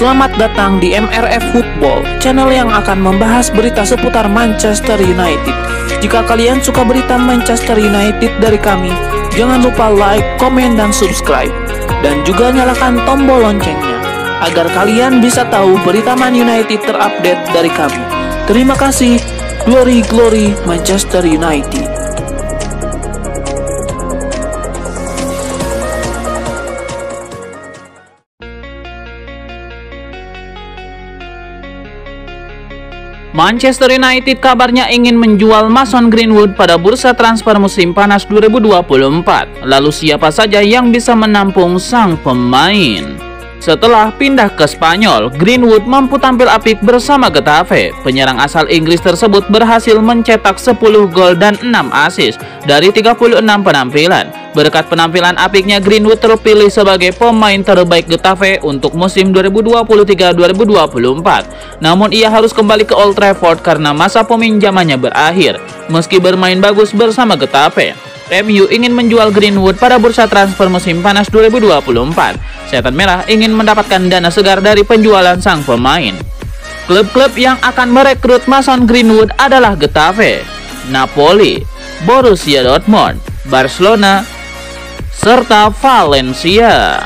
Selamat datang di MRF Football, channel yang akan membahas berita seputar Manchester United. Jika kalian suka berita Manchester United dari kami, jangan lupa like, komen, dan subscribe. Dan juga nyalakan tombol loncengnya, agar kalian bisa tahu berita Man United terupdate dari kami. Terima kasih. Glory, glory Manchester United. Manchester United kabarnya ingin menjual Mason Greenwood pada bursa transfer musim panas 2024. Lalu siapa saja yang bisa menampung sang pemain? Setelah pindah ke Spanyol, Greenwood mampu tampil apik bersama Getafe. Penyerang asal Inggris tersebut berhasil mencetak 10 gol dan 6 assist dari 36 penampilan. Berkat penampilan apiknya, Greenwood terpilih sebagai pemain terbaik Getafe untuk musim 2023-2024. Namun ia harus kembali ke Old Trafford karena masa peminjamannya berakhir. Meski bermain bagus bersama Getafe, MU ingin menjual Greenwood pada bursa transfer musim panas 2024. Setan Merah ingin mendapatkan dana segar dari penjualan sang pemain. Klub-klub yang akan merekrut Mason Greenwood adalah Getafe, Napoli, Borussia Dortmund, Barcelona, serta Valencia.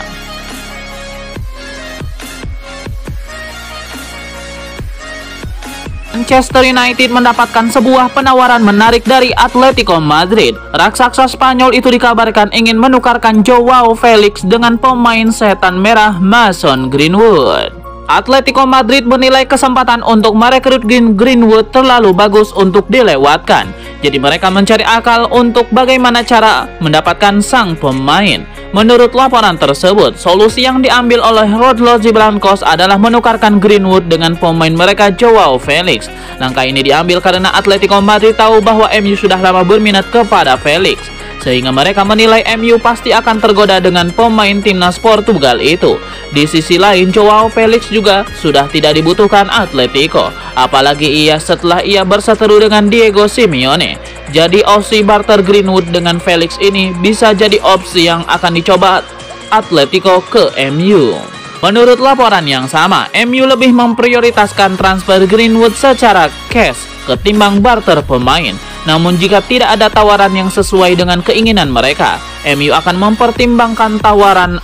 Manchester United mendapatkan sebuah penawaran menarik dari Atletico Madrid. Raksasa Spanyol itu dikabarkan ingin menukarkan Joao Felix dengan pemain setan merah Mason Greenwood. Atletico Madrid menilai kesempatan untuk merekrut Greenwood terlalu bagus untuk dilewatkan. Jadi mereka mencari akal untuk bagaimana cara mendapatkan sang pemain. Menurut laporan tersebut, solusi yang diambil oleh Red Blancos adalah menukarkan Greenwood dengan pemain mereka Joao Felix. Langkah ini diambil karena Atletico Madrid tahu bahwa MU sudah lama berminat kepada Felix, sehingga mereka menilai MU pasti akan tergoda dengan pemain timnas Portugal itu. Di sisi lain, Joao Felix juga sudah tidak dibutuhkan Atletico, apalagi setelah ia berseteru dengan Diego Simeone. Jadi opsi barter Greenwood dengan Felix ini bisa jadi opsi yang akan dicoba Atletico ke MU. Menurut laporan yang sama, MU lebih memprioritaskan transfer Greenwood secara cash ketimbang barter pemain. Namun jika tidak ada tawaran yang sesuai dengan keinginan mereka, MU akan mempertimbangkan tawaran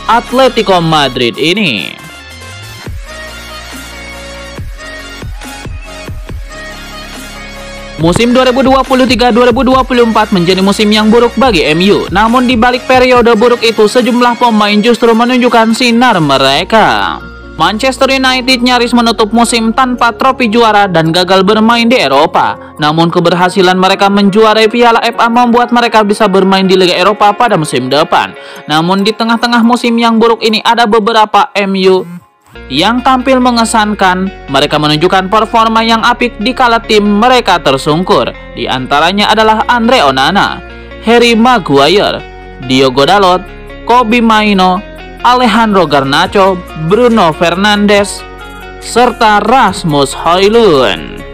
Atletico Madrid ini. Musim 2023-2024 menjadi musim yang buruk bagi MU. Namun di balik periode buruk itu, sejumlah pemain justru menunjukkan sinar mereka. Manchester United nyaris menutup musim tanpa trofi juara dan gagal bermain di Eropa. Namun keberhasilan mereka menjuarai Piala FA membuat mereka bisa bermain di Liga Eropa pada musim depan. Namun di tengah-tengah musim yang buruk ini ada beberapa MU yang tampil mengesankan. Mereka menunjukkan performa yang apik di kala tim mereka tersungkur. Di antaranya adalah Andre Onana, Harry Maguire, Diogo Dalot, Kobbie Mainoo, Alejandro Garnacho, Bruno Fernandes, serta Rasmus Højlund.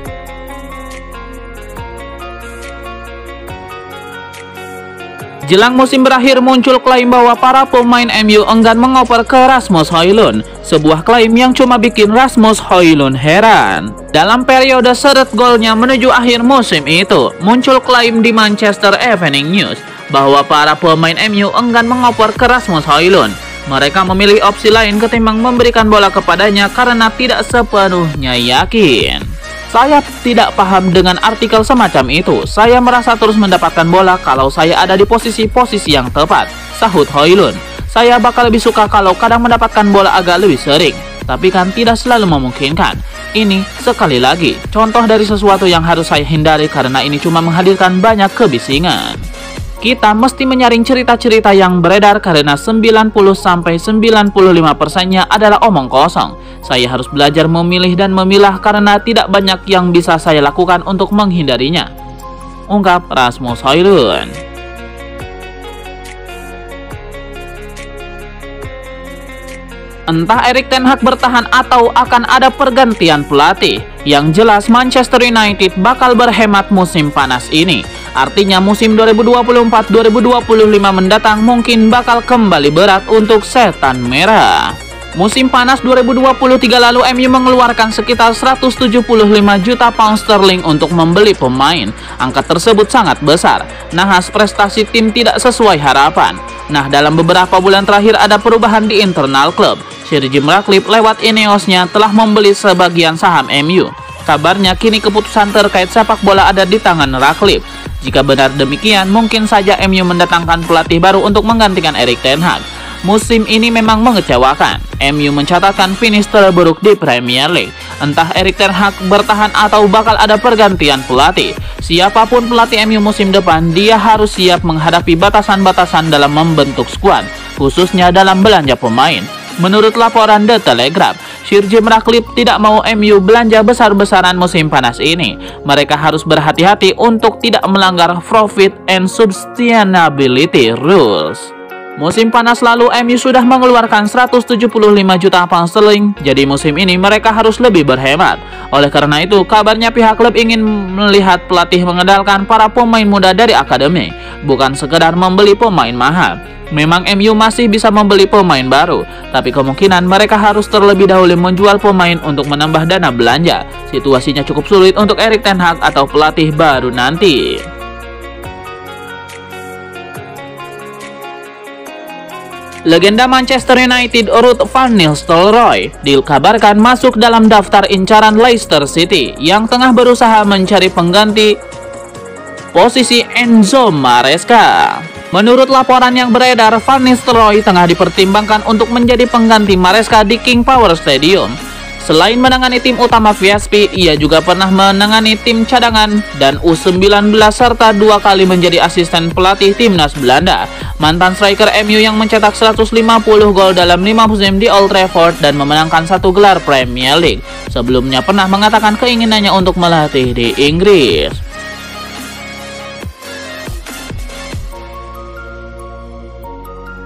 Jelang musim berakhir, muncul klaim bahwa para pemain MU enggan mengoper ke Rasmus Højlund, sebuah klaim yang cuma bikin Rasmus Højlund heran. Dalam periode seret golnya menuju akhir musim itu, muncul klaim di Manchester Evening News bahwa para pemain MU enggan mengoper ke Rasmus Højlund. Mereka memilih opsi lain ketimbang memberikan bola kepadanya karena tidak sepenuhnya yakin. Saya tidak paham dengan artikel semacam itu. Saya merasa terus mendapatkan bola kalau saya ada di posisi-posisi yang tepat, sahut Højlund. Saya bakal lebih suka kalau kadang mendapatkan bola agak lebih sering, tapi kan tidak selalu memungkinkan. Ini sekali lagi contoh dari sesuatu yang harus saya hindari karena ini cuma menghadirkan banyak kebisingan. Kita mesti menyaring cerita-cerita yang beredar karena 90-95%-nya adalah omong kosong. Saya harus belajar memilih dan memilah karena tidak banyak yang bisa saya lakukan untuk menghindarinya, ungkap Rasmus Højlund. Entah Erik ten Hag bertahan atau akan ada pergantian pelatih, yang jelas Manchester United bakal berhemat musim panas ini. Artinya musim 2024-2025 mendatang mungkin bakal kembali berat untuk setan merah. Musim panas 2023 lalu MU mengeluarkan sekitar 175 juta pound sterling untuk membeli pemain. Angka tersebut sangat besar. Nahas prestasi tim tidak sesuai harapan. Nah, dalam beberapa bulan terakhir ada perubahan di internal klub. Sir Jim Ratcliffe lewat Ineosnya telah membeli sebagian saham MU. Kabarnya kini keputusan terkait sepak bola ada di tangan Ratcliffe. Jika benar demikian, mungkin saja MU mendatangkan pelatih baru untuk menggantikan Erik ten Hag. Musim ini memang mengecewakan. MU mencatatkan finish terburuk di Premier League. Entah Erik ten Hag bertahan atau bakal ada pergantian pelatih. Siapapun pelatih MU musim depan, dia harus siap menghadapi batasan-batasan dalam membentuk skuad, khususnya dalam belanja pemain. Menurut laporan The Telegraph, Sir Jim Ratcliffe tidak mau MU belanja besar-besaran musim panas ini. Mereka harus berhati-hati untuk tidak melanggar profit and sustainability rules. Musim panas lalu MU sudah mengeluarkan 175 juta pound sterling, jadi musim ini mereka harus lebih berhemat. Oleh karena itu, kabarnya pihak klub ingin melihat pelatih mengandalkan para pemain muda dari akademi, bukan sekedar membeli pemain mahal. Memang MU masih bisa membeli pemain baru, tapi kemungkinan mereka harus terlebih dahulu menjual pemain untuk menambah dana belanja. Situasinya cukup sulit untuk Erik ten Hag atau pelatih baru nanti. Legenda Manchester United Ruud van Nistelrooy dikabarkan masuk dalam daftar incaran Leicester City yang tengah berusaha mencari pengganti posisi Enzo Maresca. Menurut laporan yang beredar, Van Nistelrooy tengah dipertimbangkan untuk menjadi pengganti Maresca di King Power Stadium. Selain menangani tim utama VSP, ia juga pernah menangani tim cadangan dan U19 serta 2 kali menjadi asisten pelatih timnas Belanda. Mantan striker MU yang mencetak 150 gol dalam 5 musim di Old Trafford dan memenangkan 1 gelar Premier League. Sebelumnya pernah mengatakan keinginannya untuk melatih di Inggris.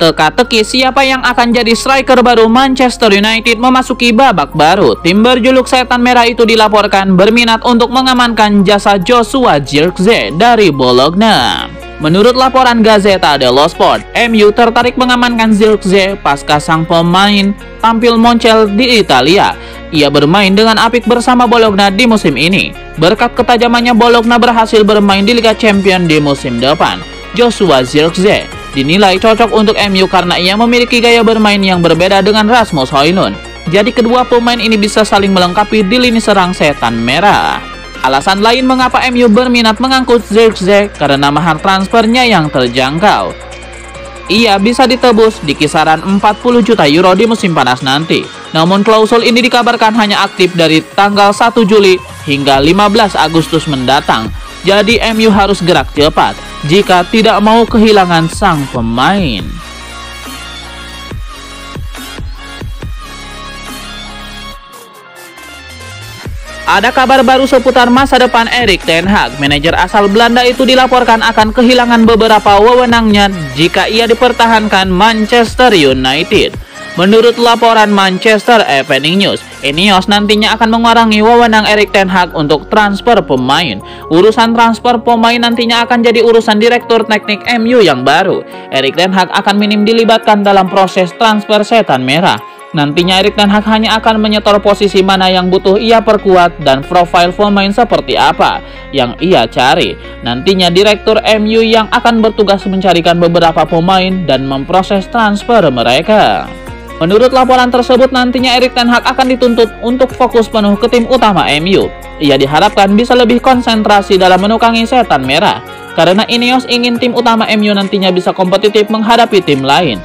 Teka-teki siapa yang akan jadi striker baru Manchester United memasuki babak baru. Tim berjuluk Setan Merah itu dilaporkan berminat untuk mengamankan jasa Joshua Zirkzee dari Bologna. Menurut laporan Gazzetta dello Sport, MU tertarik mengamankan Zirkzee pasca sang pemain tampil moncel di Italia. Ia bermain dengan apik bersama Bologna di musim ini. Berkat ketajamannya, Bologna berhasil bermain di Liga Champions di musim depan. Joshua Zirkzee dinilai cocok untuk MU karena ia memiliki gaya bermain yang berbeda dengan Rasmus Højlund. Jadi kedua pemain ini bisa saling melengkapi di lini serang Setan Merah. Alasan lain mengapa MU berminat mengangkut Zirkzee karena mahar transfernya yang terjangkau. Ia bisa ditebus di kisaran 40 juta euro di musim panas nanti. Namun klausul ini dikabarkan hanya aktif dari tanggal 1 Juli hingga 15 Agustus mendatang. Jadi MU harus gerak cepat jika tidak mau kehilangan sang pemain. Ada kabar baru seputar masa depan Erik ten Hag. Manajer asal Belanda itu dilaporkan akan kehilangan beberapa wewenangnya jika ia dipertahankan Manchester United. Menurut laporan Manchester Evening News, Ineos nantinya akan mengurangi wewenang Erik ten Hag untuk transfer pemain. Urusan transfer pemain nantinya akan jadi urusan direktur teknik MU yang baru. Erik ten Hag akan minim dilibatkan dalam proses transfer Setan Merah. Nantinya Erik ten Hag hanya akan menyetor posisi mana yang butuh ia perkuat dan profil pemain seperti apa yang ia cari. Nantinya direktur MU yang akan bertugas mencarikan beberapa pemain dan memproses transfer mereka. Menurut laporan tersebut, nantinya Erik ten Hag akan dituntut untuk fokus penuh ke tim utama MU. Ia diharapkan bisa lebih konsentrasi dalam menukangi Setan Merah, karena Ineos ingin tim utama MU nantinya bisa kompetitif menghadapi tim lain.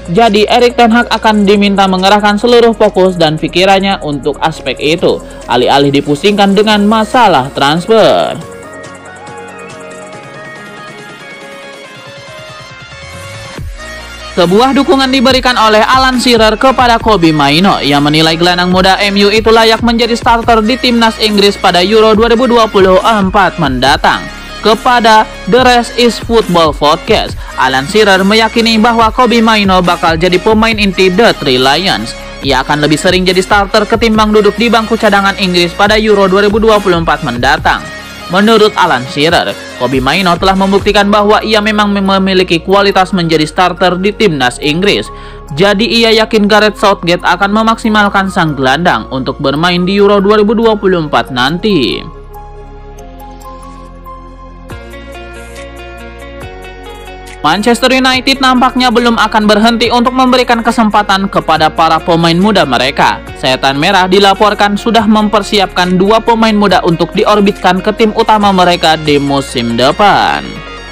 Jadi Erik ten Hag akan diminta mengerahkan seluruh fokus dan pikirannya untuk aspek itu, alih-alih dipusingkan dengan masalah transfer. Sebuah dukungan diberikan oleh Alan Shearer kepada Kobbie Mainoo yang menilai gelandang muda MU itu layak menjadi starter di timnas Inggris pada Euro 2024 mendatang. Kepada The Rest is Football Podcast, Alan Shearer meyakini bahwa Kobbie Mainoo bakal jadi pemain inti The Three Lions. Ia akan lebih sering jadi starter ketimbang duduk di bangku cadangan Inggris pada Euro 2024 mendatang. Menurut Alan Shearer, Kobbie Mainoo telah membuktikan bahwa ia memang memiliki kualitas menjadi starter di timnas Inggris. Jadi ia yakin Gareth Southgate akan memaksimalkan sang gelandang untuk bermain di Euro 2024 nanti. Manchester United nampaknya belum akan berhenti untuk memberikan kesempatan kepada para pemain muda mereka. Setan Merah dilaporkan sudah mempersiapkan 2 pemain muda untuk diorbitkan ke tim utama mereka di musim depan.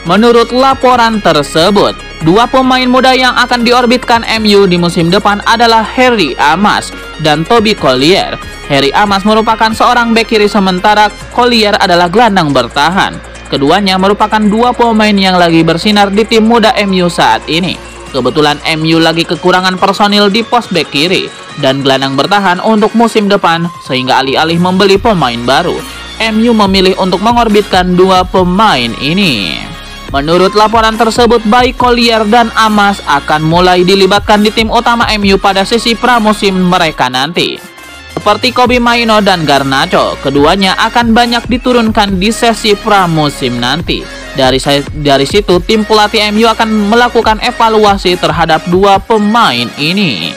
Menurut laporan tersebut, 2 pemain muda yang akan diorbitkan MU di musim depan adalah Harry Amas dan Toby Collier. Harry Amas merupakan seorang bek kiri sementara Collier adalah gelandang bertahan. Keduanya merupakan 2 pemain yang lagi bersinar di tim muda MU saat ini. Kebetulan MU lagi kekurangan personil di pos bek kiri dan gelandang bertahan untuk musim depan, sehingga alih-alih membeli pemain baru, MU memilih untuk mengorbitkan 2 pemain ini. Menurut laporan tersebut, baik Collier dan Amas akan mulai dilibatkan di tim utama MU pada sesi pramusim mereka nanti. Seperti Kobbie Mainoo dan Garnacho, keduanya akan banyak diturunkan di sesi pramusim nanti. Dari situ, tim pelatih MU akan melakukan evaluasi terhadap 2 pemain ini.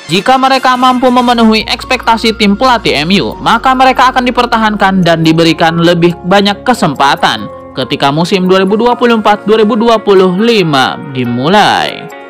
Jika mereka mampu memenuhi ekspektasi tim pelatih MU, maka mereka akan dipertahankan dan diberikan lebih banyak kesempatan ketika musim 2024-2025 dimulai.